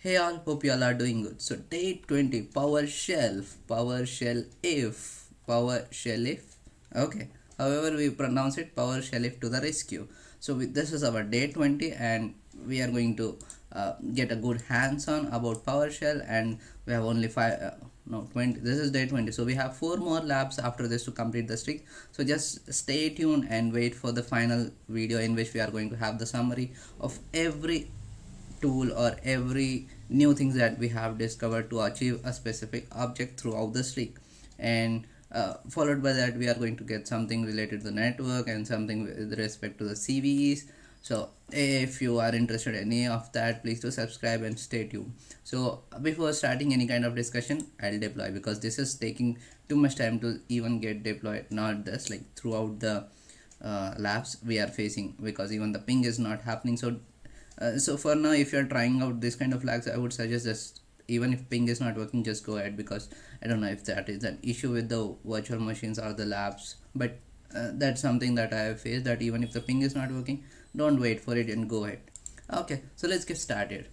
Hey all, hope you all are doing good. So day 20, PowerShell if. Okay. However, we pronounce it PowerShell if to the rescue. So this is our day 20, and we are going to get a good hands-on about PowerShell, and we have only 20. This is day 20. So we have 4 more labs after this to complete the streak. So just stay tuned and wait for the final video in which we are going to have the summary of every tool or every new things that we have discovered to achieve a specific object throughout the streak. And followed by that, we are going to get something related to the network and something with respect to the CVEs. So if you are interested in any of that, please do subscribe and stay tuned. So before starting any kind of discussion, I'll deploy, because this is taking too much time to even get deployed, not just like throughout the labs we are facing, because even the ping is not happening. So for now, if you're trying out this kind of lags, I would suggest just, even if ping is not working, just go ahead, because I don't know if that is an issue with the virtual machines or the labs, but that's something that I have faced, that even if the ping is not working, don't wait for it and go ahead. Okay, so let's get started.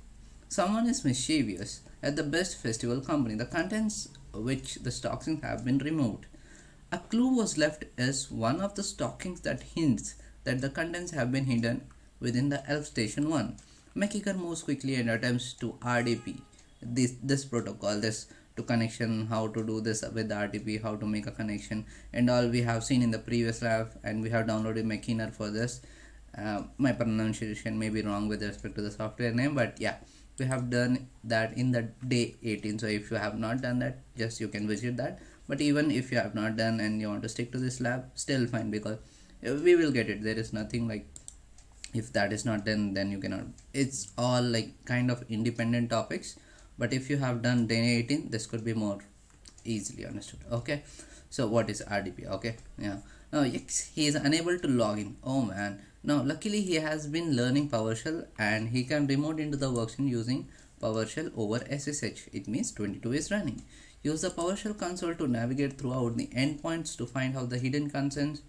Someone is mischievous at the best festival company. The contents which the stockings have been removed. A clue was left as one of the stockings that hints that the contents have been hidden within the ELF Station 1. McEager moves quickly and attempts to RDP this protocol, this to connection, how to do this with the RDP, how to make a connection, and all we have seen in the previous lab, and we have downloaded Mackiner for this. My pronunciation may be wrong with respect to the software name, but yeah, we have done that in the day 18. So if you have not done that, just you can visit that. But even if you have not done and you want to stick to this lab, still fine, because we will get it. There is nothing like, if that is not done, then you cannot. It's all like kind of independent topics, but if you have done day 18, this could be more easily understood. Okay, so what is RDP? Okay, yeah. Now yes, he is unable to log in. Oh man. Now luckily he has been learning PowerShell, and he can remote into the workstation using PowerShell over SSH. It means 22 is running. Use the PowerShell console to navigate throughout the endpoints to find out the hidden consents,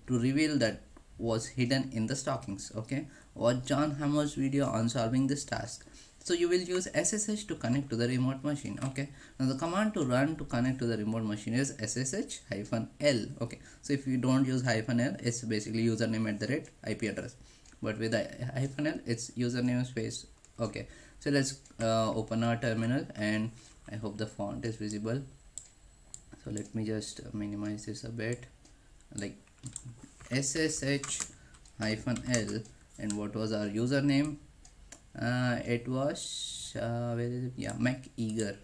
to reveal that was hidden in the stockings. Okay, watch John Hammer's video on solving this task. So you will use SSH to connect to the remote machine. Okay, now the command to run to connect to the remote machine is SSH-L. Okay, so if you don't use -L, it's basically username at the rate IP address, but with the -L, it's username space. Okay, so let's open our terminal, and I hope the font is visible. So let me just minimize this a bit, like SSH-L, and what was our username? It was where is it? Yeah, McEager,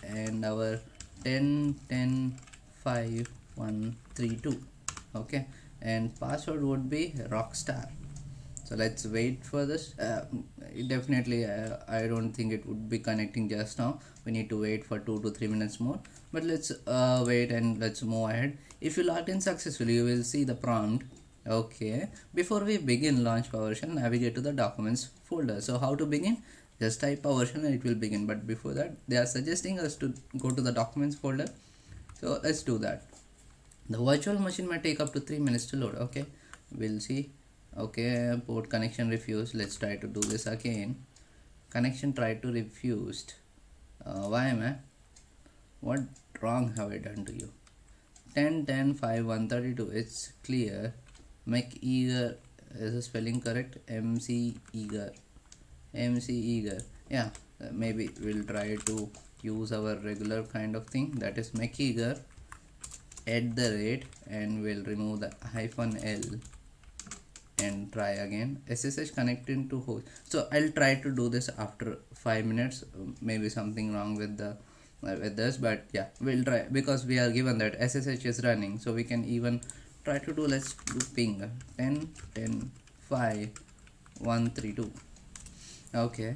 and our 10.10.5.132. Okay, and password would be Rockstar. So let's wait for this. Definitely I don't think it would be connecting just now. We need to wait for 2 to 3 minutes more, but let's wait and let's move ahead. If you logged in successfully, you will see the prompt. Okay, before we begin launch PowerShell, navigate to the documents folder. So how to begin? Just type PowerShell and it will begin, but before that they are suggesting us to go to the documents folder. So let's do that. The virtual machine might take up to 3 minutes to load. Okay, we'll see. Okay, port connection refused. Let's try to do this again. Connection tried to refused. Why, man? What wrong have I done to you? 10.10.5.132. It's clear. McEager, is the spelling correct? MC Eager. Yeah, maybe we'll try to use our regular kind of thing, that is McEager @ and we'll remove the -L and try again. SSH connecting to host. So I'll try to do this after 5 minutes. Maybe something wrong with the with this, but yeah, we'll try, because we are given that SSH is running, so we can even try to do. Let's do ping 10.10.5.132. okay,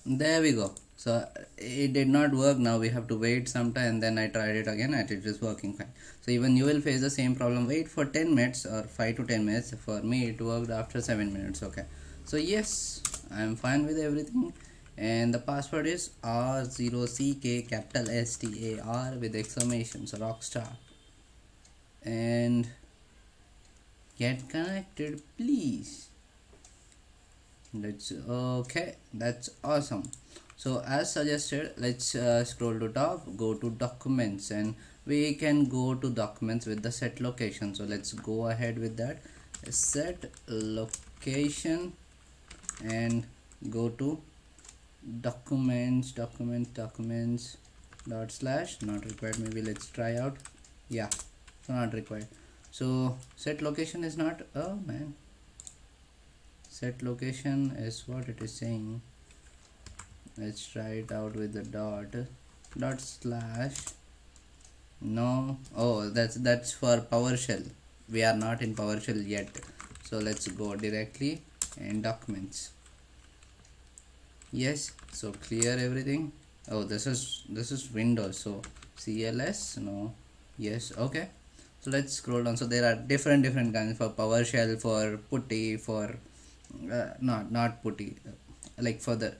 there we go. So it did not work. Now we have to wait some time, then I tried it again and it is working fine. So even you will face the same problem. Wait for 10 minutes or 5 to 10 minutes. For me it worked after 7 minutes. Okay, so yes, I'm fine with everything, and the password is R0CK capital STAR with exclamations Rockstar. And get connected, please. Let's okay, that's awesome. So as suggested, let's scroll to top, go to documents, and we can go to documents with the set location. So let's go ahead with that. Set location and go to documents dot slash, not required. Maybe let's try out. Yeah, so not required. So set location is not, oh man, set location is what it is saying. Let's try it out with the dot slash. No, oh, that's for PowerShell. We are not in PowerShell yet, so let's go directly in documents. Yes, so clear everything. Oh, this is Windows, so CLS, no, yes, okay. So let's scroll down. So there are different kinds for PowerShell, for putty, for not putty, like for the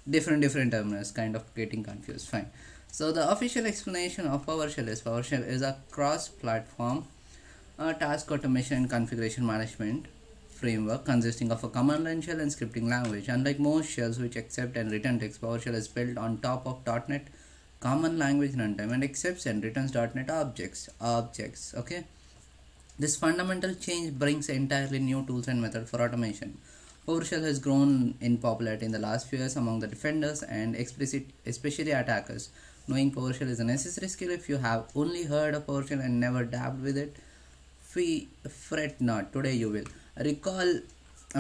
different terminals, kind of getting confused. Fine. So the official explanation of PowerShell is a cross-platform task automation and configuration management framework consisting of a command line shell and scripting language. Unlike most shells which accept and return text, PowerShell is built on top of .NET Common Language Runtime and accepts and returns .NET objects. Okay. This fundamental change brings entirely new tools and methods for automation. PowerShell has grown in popularity in the last few years among the defenders and especially attackers. Knowing PowerShell is a necessary skill. If you have only heard of PowerShell and never dabbled with it, fret not. Today you will. Recall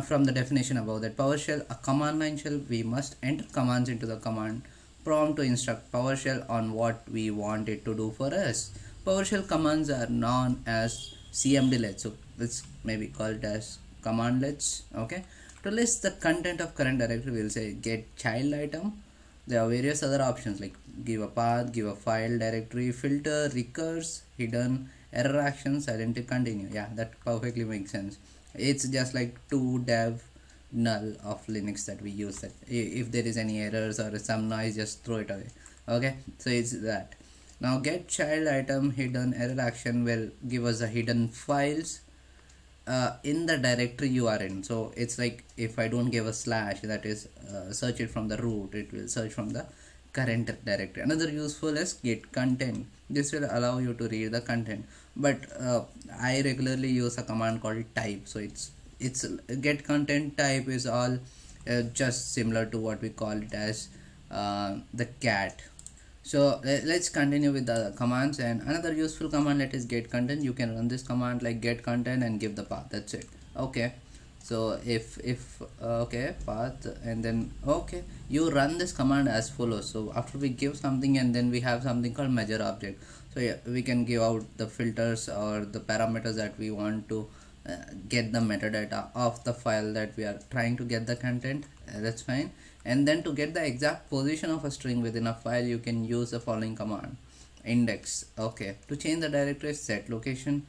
from the definition above that PowerShell, a command line shell, we must enter commands into the command prompt to instruct PowerShell on what we want it to do for us. PowerShell commands are known as CMDlets, so let's maybe call it as commandlets. Okay, to list the content of current directory, we'll say get child item. There are various other options like give a path, give a file directory, filter, recurse, hidden, error actions, silent, continue. Yeah, that perfectly makes sense. It's just like to dev null of Linux that we use, that if there is any errors or some noise, just throw it away. Okay, so it's that. Now get child item, hidden, error action will give us the hidden files in the directory you are in. So it's like if I don't give a slash, that is search it from the root, it will search from the current directory. Another useful is get content. This will allow you to read the content, but I regularly use a command called type. So it's get content type is all just similar to what we call it as the cat. So let's continue with the commands. And another useful command, that is get content. You can run this command like get content and give the path. That's it. Okay, so if okay, path, and then okay, you run this command as follows. So after we give something, and then we have something called measure object. So yeah, we can give out the filters or the parameters that we want to get the metadata of the file that we are trying to get the content. That's fine. And then to get the exact position of a string within a file, you can use the following command, index. Okay, to change the directory, set location.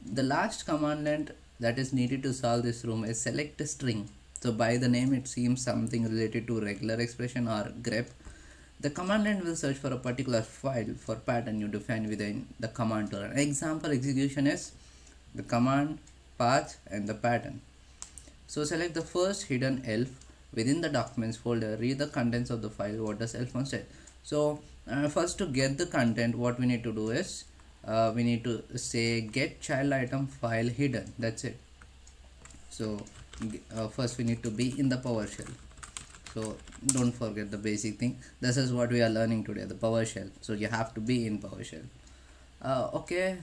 The last command line that is needed to solve this room is select a string. So by the name it seems something related to regular expression or grep. The command line will search for a particular file for pattern you define within the command to run. Example execution is the command, path, and the pattern. So select the first hidden elf within the documents folder. Read the contents of the file. What does elf say? So first, to get the content, what we need to do is we need to say get child item file hidden. That's it. So first we need to be in the PowerShell. So don't forget the basic thing. This is what we are learning today, the PowerShell. So you have to be in PowerShell. Okay,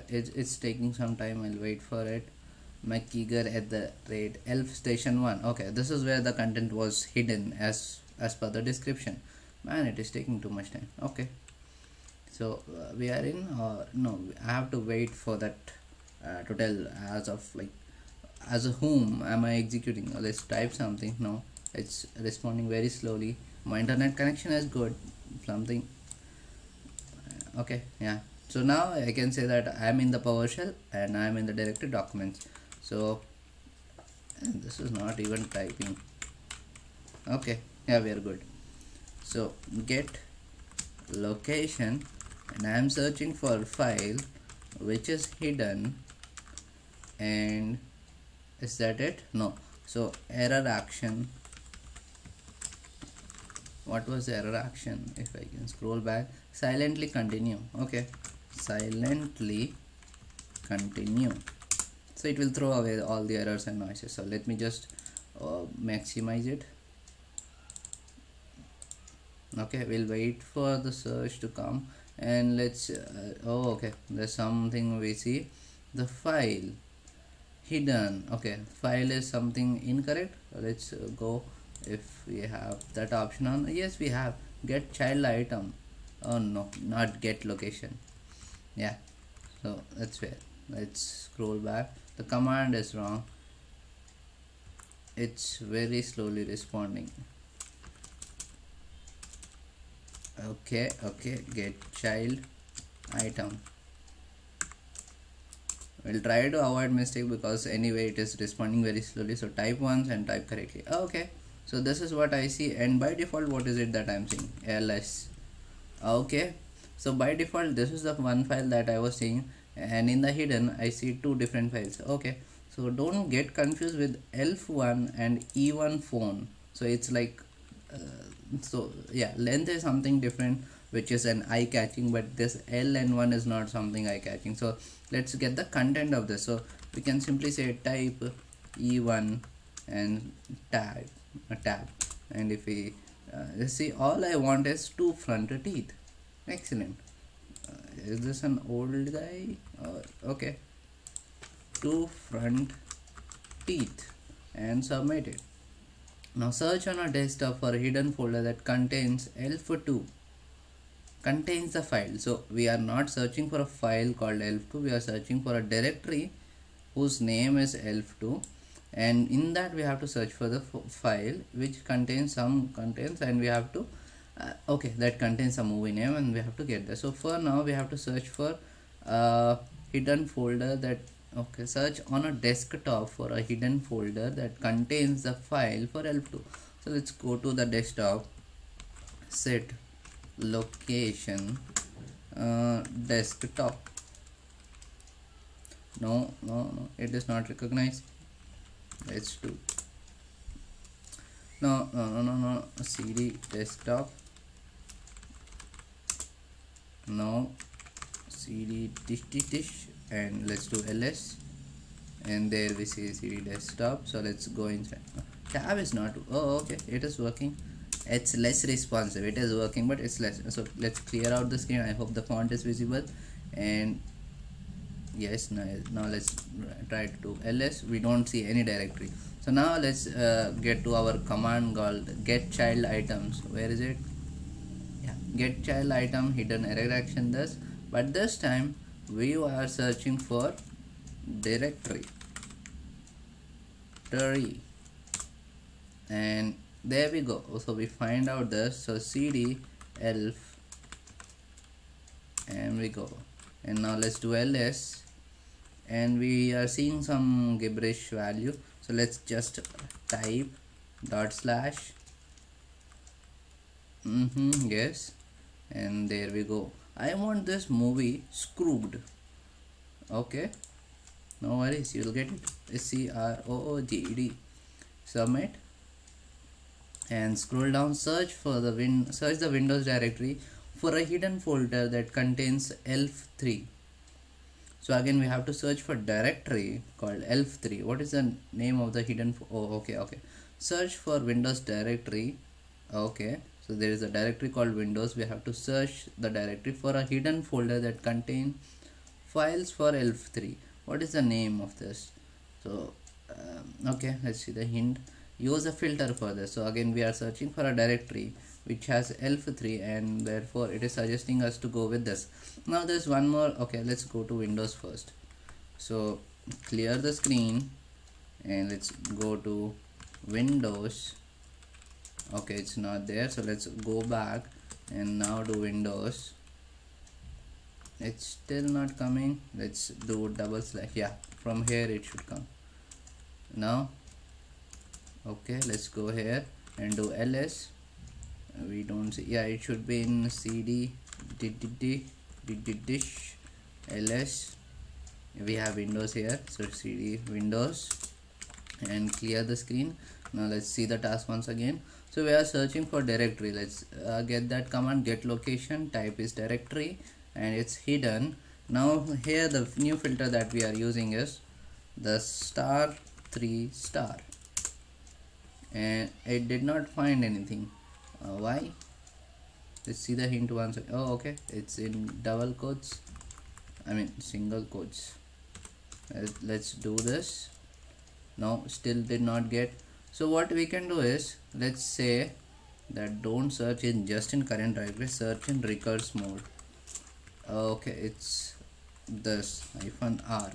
it's taking some time. I'll wait for it. McKeeger@elf station 1. Okay, this is where the content was hidden as per the description. Man, it is taking too much time. Okay, so we are in, no, I have to wait for that to tell as of like as a whom am I executing. Let's type something. No, it's responding very slowly. My internet connection is good, something. Okay, yeah, so now I can say that I am in the PowerShell and I am in the directory documents. So this is not even typing. Okay, yeah, we are good. So get location, and I am searching for file which is hidden. And is that it? No. So error action, what was the error action? If I can scroll back, silently continue. Okay, silently continue. So it will throw away all the errors and noises. So let me just maximize it. Okay, we'll wait for the search to come, and let's oh okay, there's something we see, the file hidden. Okay, file is something incorrect. Let's go if we have that option on. Yes, we have get child item. Oh no, not get location. Yeah, so that's where. Let's scroll back. The command is wrong, it's very slowly responding. Okay, get child item. We'll try to avoid mistake because anyway it is responding very slowly. So type once and type correctly. Okay, so this is what I see, and by default what is it that I'm seeing? ls. Okay, so by default this is the one file that I was seeing, and in the hidden I see two different files. Okay, so don't get confused with elf1 and e1 phone. So it's like so yeah, length is something different, which is an eye catching, but this ln1 is not something eye catching. So let's get the content of this. So we can simply say type e1 and tab and if we see, all I want is two front teeth. Excellent. Is this an old guy? Okay, two front teeth, and submit it. Now search on our desktop for a hidden folder that contains elf2, contains the file. So we are not searching for a file called elf2, we are searching for a directory whose name is elf2, and in that we have to search for the file which contains some contents, and we have to okay, that contains a movie name, and we have to get that. So for now we have to search for a hidden folder that okay, search on a desktop for a hidden folder that contains the file for elf2. So let's go to the desktop, set location desktop. No, it is not recognized. Let's do no cd desktop, no cd dish, and let's do ls, and there we see cd desktop. So let's go inside. Tab is not, oh okay, it is working. It's less responsive, it is working but it's less. So let's clear out the screen. I hope the font is visible, and yes, now let's try to do ls. We don't see any directory. So now let's get to our command called get child items. Where is it? Yeah, get child item, hidden error action this, but this time we are searching for directory, and there we go. So we find out this. So cd elf, and we go, and now let's do ls, and we are seeing some gibberish value. So let's just type /. Yes, and there we go. I want this movie Scrooged. Okay, no worries, you'll get it. Scrooged. Submit, and scroll down. Search for the search the Windows directory for a hidden folder that contains elf3. So again we have to search for directory called elf3. What is the name of the hidden okay, search for Windows directory. Okay, so there is a directory called Windows. We have to search the directory for a hidden folder that contains files for elf3. What is the name of this? So okay, let's see the hint. Use a filter for this. So again we are searching for a directory which has elf3, and therefore it is suggesting us to go with this. Now there's one more. Okay, let's go to Windows first. So clear the screen and let's go to Windows. Okay, it's not there, so let's go back and now do Windows. It's still not coming. Let's do /. Yeah, from here it should come now. Okay, let's go here and do ls. We don't see. Yeah, it should be in cd dish ls. We have Windows here, so cd Windows, and clear the screen. Now let's see the task once again. So we are searching for directory. Let's get that command, get location, type is directory, and it's hidden. Now here the new filter that we are using is the *3*, and it did not find anything. Why? Let's see the hint once. Oh, okay, it's in double quotes, I mean single quotes. Let's do this. No, still did not get. So what we can do is, let's say that don't search in just in current directory, search in recurse mode. Okay, it's this -r.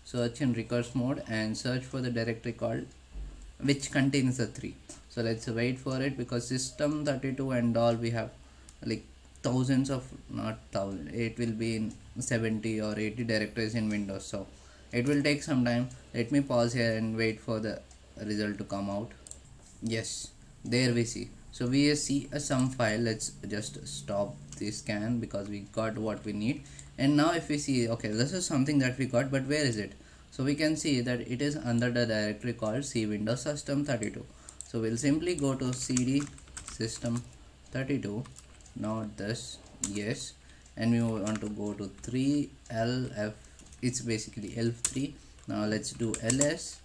Search in recurse mode and search for the directory called which contains the 3. So let's wait for it, because system32 and all we have like thousands of, not thousand, it will be in 70 or 80 directories in Windows, so it will take some time. Let me pause here and wait for the result to come out. Yes, there we see. So we see a sum file. Let's just stop the scan because we got what we need. And now if we see, okay, this is something that we got, but where is it? So we can see that it is under the directory called C Windows System32. So we'll simply go to cd system32, not this, yes, and we want to go to 3lf, it's basically elf3. Now let's do ls.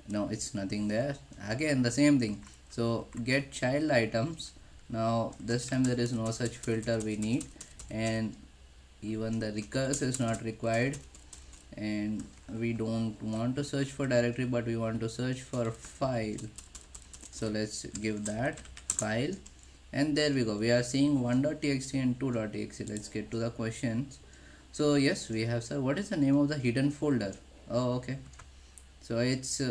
No, it's nothing there. Again the same thing. So get child items. Now this time there is no such filter we need, and even the recurse is not required, and we don't want to search for directory, but we want to search for file. So let's give that file, and there we go. We are seeing 1.txt and 2.txt. Let's get to the questions. So yes, we have, sir, what is the name of the hidden folder? Oh, okay, so it's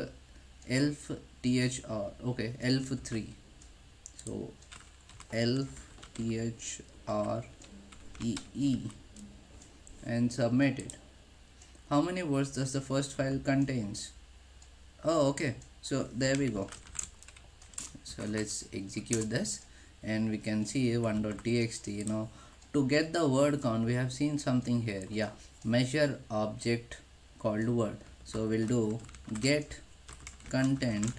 elf thr, okay, elf3. So elf three, and submit it. How many words does the first file contains? Oh, okay, so there we go. So let's execute this, and we can see 1.txt. Now to get the word count, we have seen something here. Yeah, measure object called word. So we'll do get content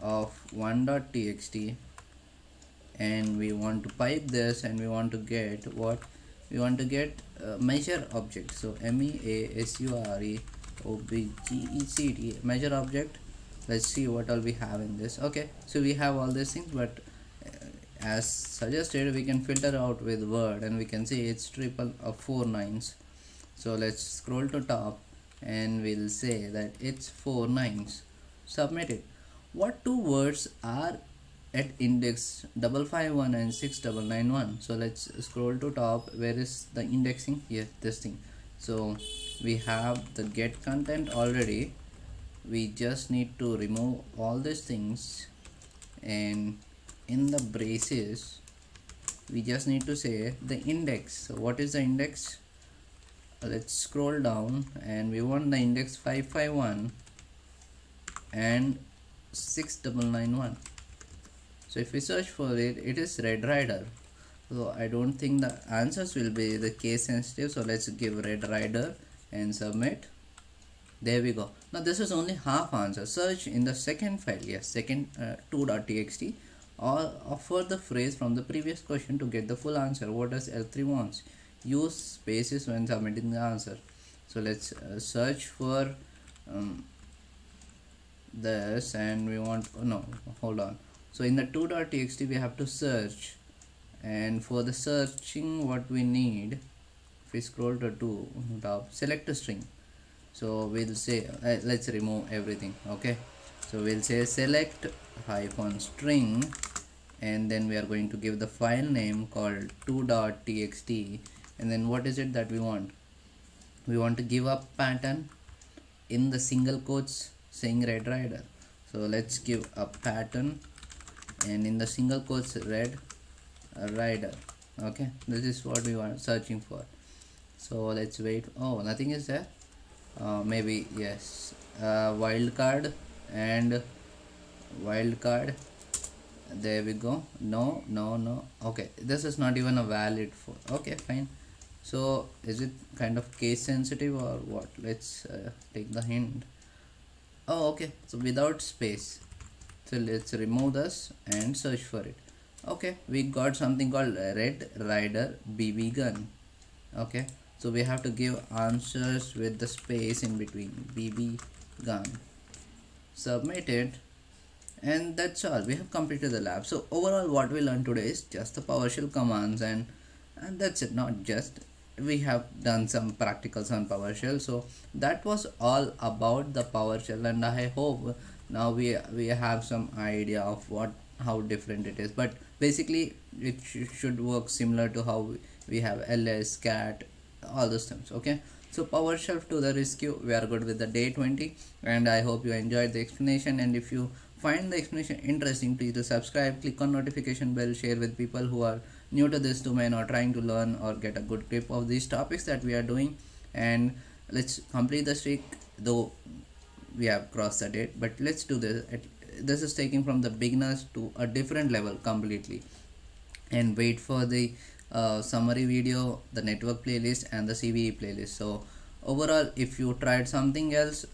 of 1.txt, and we want to pipe this, and we want to get what we want to get, measure object. So measure object, measure object. Let's see what all we have in this. Okay, so we have all these things, but as suggested, we can filter out with word, and we can see it's triple of 4 nines. So let's scroll to top, and we'll say that it's 4 nines. Submit it. What two words are at index 551 and 6991? So let's scroll to top. Where is the indexing? Yes, this thing. So we have the get content already. We just need to remove all these things, and in the braces we just need to say the index. So what is the index? Let's scroll down, and we want the index 551 and 6991. So if we search for it, it is Red Rider. So I don't think the answers will be the case sensitive, so let's give Red Rider and submit. There we go. Now this is only half answer. Search in the second file, yes, second 2.txt, or offer the phrase from the previous question to get the full answer. What does L3 wants? Use spaces when submitting the answer. So let's search for this, and we want, oh no, hold on. So in the 2.txt we have to search, and for the searching what we need, if we scroll to top, select a string. So we'll say let's remove everything. Okay, so we'll say select -string, and then we are going to give the file name called 2.txt, and then what is it that we want? We want to give a pattern in the single quotes saying Red Rider. So let's give a pattern, and in the single quotes Red Rider. Okay, this is what we want searching for. So let's wait. Oh, nothing is there. Maybe yes, wildcard and wildcard. There we go. No. Okay, this is not even a valid for. Okay, fine. So is it kind of case sensitive or what? Let's take the hint. Oh, okay, so without space. So let's remove this and search for it. Okay, we got something called Red Rider BB gun. Okay, so we have to give answers with the space in between. BB gun. Submit it, and that's all. We have completed the lab. So overall what we learned today is just the PowerShell commands, and that's it. Not just, we have done some practicals on PowerShell. So that was all about the PowerShell, and I hope now we have some idea of what, how different it is. But basically it should work similar to how we have ls, cat, all those things. Okay, so PowerShell to the rescue. We are good with the day 20, and I hope you enjoyed the explanation. And if you find the explanation interesting, please do subscribe, click on notification bell, share with people who are new to this domain or trying to learn or get a good grip of these topics that we are doing. And let's complete the streak, though we have crossed the date, but let's do this. This is taking from the beginners to a different level completely. And wait for the summary video, the network playlist, and the CVE playlist. So overall, if you tried something else,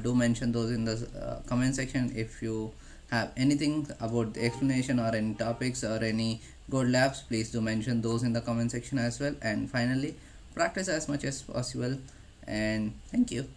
do mention those in the comment section. If you have anything about the explanation or any topics or any good labs, please do mention those in the comment section as well. And finally, practice as much as possible, and thank you.